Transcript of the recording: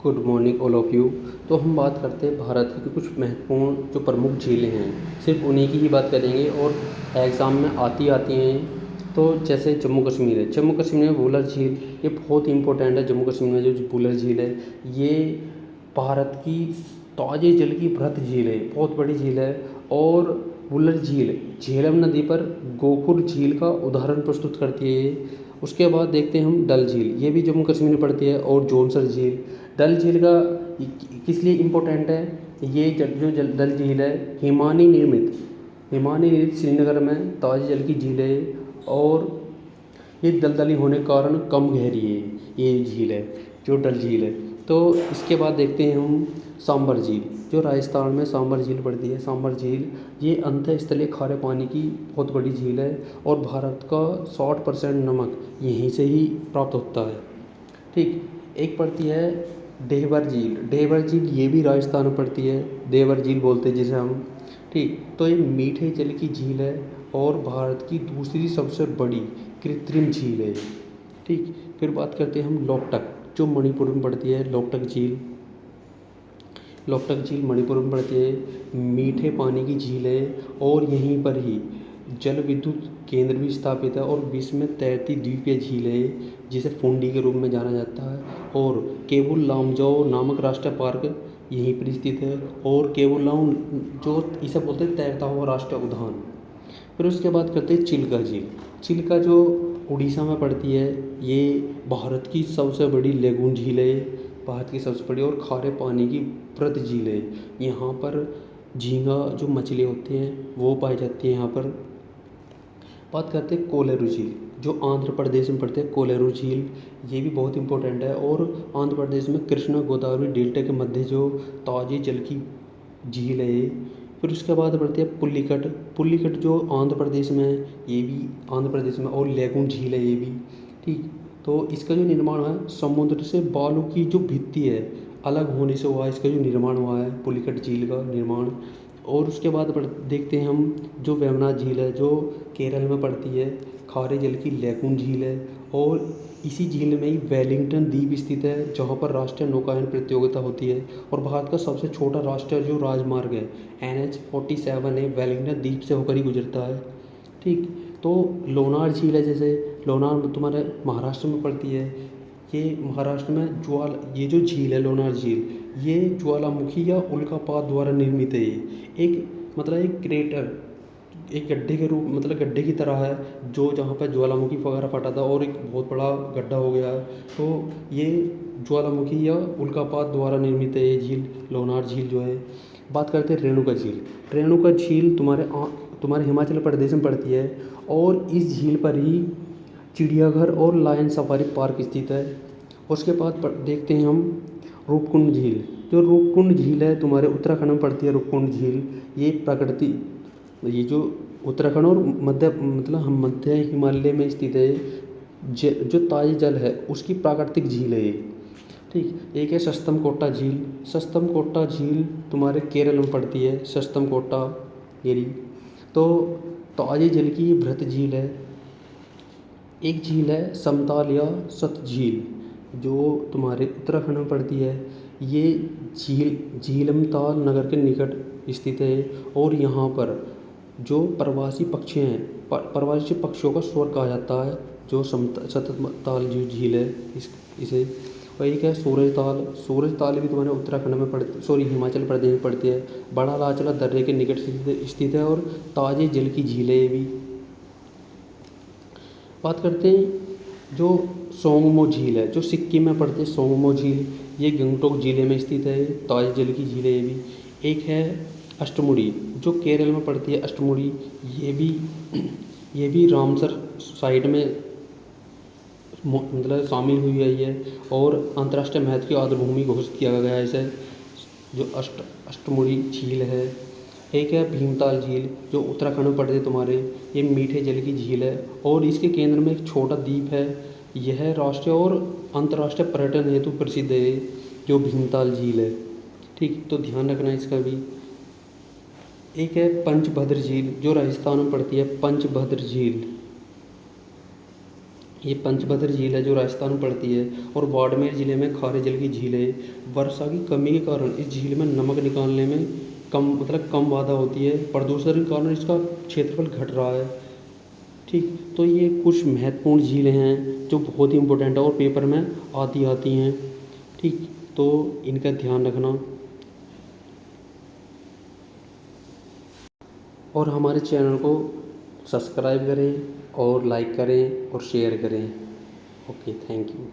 Good morning all of you. तो हम बात करते हैं भारत की कुछ महत्वपूर्ण जो प्रमुख झीलें हैं, सिर्फ उन्हीं की ही बात करेंगे और एग्ज़ाम में आती हैं। तो जैसे जम्मू कश्मीर है, जम्मू कश्मीर में वुलर झील ये बहुत ही इंपॉर्टेंट है। जम्मू कश्मीर में जो वुलर झील है ये भारत की ताजे जल की बृहत झील है, बहुत बड़ी झील है। और वुलर झील झेलम नदी पर गोखुर झील का उदाहरण प्रस्तुत करती है। उसके बाद देखते हैं हम डल झील, ये भी जम्मू कश्मीर में पड़ती है। और जोनसर झील, डल झील का किस लिए इम्पोर्टेंट है, ये डल झील है हिमानी निर्मित श्रीनगर में ताजे जल की झील है। और ये दलदली होने के कारण कम गहरी है ये झील है, जो डल झील है। तो इसके बाद देखते हैं हम सांबर झील, जो राजस्थान में सांबर झील पड़ती है। सांबर झील ये अंतःस्थलीय खारे पानी की बहुत बड़ी झील है और भारत का 60% नमक यहीं से ही प्राप्त होता है। ठीक, एक पड़ती है देवर झील। देवर झील ये भी राजस्थान में पड़ती है, देवर झील बोलते हैं जिसे हम। ठीक, तो ये मीठे जल की झील है और भारत की दूसरी सबसे बड़ी कृत्रिम झील है। ठीक, फिर बात करते हैं हम लोकटक, जो मणिपुर में पड़ती है। लोकटक झील मणिपुर में पड़ती है, मीठे पानी की झील है और यहीं पर ही जल विद्युत केंद्र भी स्थापित है। और विश्व में तैरती द्वीपीय झील है जिसे फुंडी के रूप में जाना जाता है। और केबुल लामजाओ नामक राष्ट्रीय पार्क यहीं पर स्थित है। और केबुल लाम जो इसे बोलते हैं तैरता हुआ राष्ट्रीय उद्यान। फिर उसके बाद करते हैं चिल्का झील। चिल्का जो उड़ीसा में पड़ती है, ये भारत की सबसे बड़ी लेगून झील है, भारत की सबसे बड़ी और खारे पानी की बृहत झील है। यहाँ पर झींगा जो मछली होती हैं वो पाई जाती है यहाँ पर। बात करते हैं कोलेरू झील, जो आंध्र प्रदेश में पड़ते हैं। कोलेरू झील ये भी बहुत इंपॉर्टेंट है और आंध्र प्रदेश में कृष्णा गोदावरी डेल्टा के मध्य जो ताजे जल की झील है। फिर उसके बाद बढ़ते हैं पुल्लिकट जो आंध्र प्रदेश में है, ये भी आंध्र प्रदेश में और लेगून झील है ये भी। ठीक, तो इसका जो निर्माण है समुद्र से बालू की जो भित्ति है अलग होने से हुआ, इसका जो निर्माण हुआ है पुल्लिकट झील का निर्माण। और उसके बाद देखते हैं हम जो वेमना झील है, जो केरल में पड़ती है, खारे जल की लेगून झील है। और इसी झील में ही वेलिंगटन द्वीप स्थित है जहाँ पर राष्ट्रीय नौकायन प्रतियोगिता होती है। और भारत का सबसे छोटा राष्ट्रीय जो राजमार्ग है NH-47 है, वेलिंगटन द्वीप से होकर ही गुजरता है। ठीक, तो लोनार झील है, जैसे लोनार तुम्हारे महाराष्ट्र में पड़ती है। ये महाराष्ट्र में ये जो झील है लोनार झील, ये ज्वालामुखी या उल्कापात द्वारा निर्मित है। एक क्रेटर, एक गड्ढे के रूप गड्ढे की तरह है, जो जहाँ पर ज्वालामुखी वगैरह फटा था और एक बहुत बड़ा गड्ढा हो गया है। तो ये ज्वालामुखी या उल्कापात द्वारा निर्मित है ये झील, लोनार झील जो है। बात करते हैं रेणुका झील। रेणुका झील तुम्हारे हिमाचल प्रदेश में पड़ती है और इस झील पर ही चिड़ियाघर और लायन सफारी पार्क स्थित है। उसके बाद देखते हैं हम रूपकुंड झील। जो रूपकुंड झील है तुम्हारे उत्तराखंड में पड़ती है। रूपकुंड झील ये जो उत्तराखंड और मध्य हिमालय में स्थित है, जो ताज जल है उसकी प्राकृतिक झील है ये। ठीक, एक है सस्तम कोट्टा झील। सस्तम कोट्टा झील तुम्हारे केरल में पड़ती है, सस्तम कोट्टा येरी। तो ताजे जल की ये बृहत झील है। एक झील है समताल या सत झील, जो तुम्हारे उत्तराखंड में पड़ती है। ये झील झीलमताल नगर के निकट स्थित है। और यहाँ पर जो प्रवासी पक्षी हैं, प्रवासी पक्षियों का स्वर्ग कहा जाता है, जो सतताल जो झील है इसे। और एक है सूरजताल भी तुम्हारे उत्तराखंड में हिमाचल प्रदेश में पड़ती है, बड़ा लाचला दर्रे के निकट स्थित है और ताजे जल की झील है ये भी। बात करते हैं जो सोंगमो झील है, जो सिक्किम में पड़ती है। सोंगमो झील ये गंगटोक जिले में स्थित है, ताजे जल की झील है ये भी। एक है अष्टमुड़ी, जो केरल में पड़ती है। अष्टमुड़ी ये भी रामसर साइट में शामिल हुई है ये, और अंतर्राष्ट्रीय महत्व की आर्द्रभूमि घोषित किया गया है इसे, जो अष्टमुड़ी झील है। एक है भीमताल झील, जो उत्तराखंड में पड़ती है तुम्हारे। ये मीठे जल की झील है और इसके केंद्र में एक छोटा द्वीप है। यह राष्ट्रीय और अंतर्राष्ट्रीय पर्यटन हेतु प्रसिद्ध है, जो भीमताल झील है। ठीक, तो ध्यान रखना इसका भी। एक है पंचभद्र झील, जो राजस्थान में पड़ती है। पंचभद्र झील ये पंचभद्र झील है जो राजस्थान में पड़ती है, और बाड़मेर ज़िले में खारे जल की झील है। वर्षा की कमी के कारण इस झील में नमक निकालने में कम बाधा होती है। प्रदूषण के कारण इसका क्षेत्रफल घट रहा है। ठीक, तो ये कुछ महत्वपूर्ण झीलें हैं जो बहुत ही इम्पोर्टेंट है और पेपर में आती हैं। ठीक, तो इनका ध्यान रखना, और हमारे चैनल को सब्सक्राइब करें और लाइक करें और शेयर करें। Okay, thank you.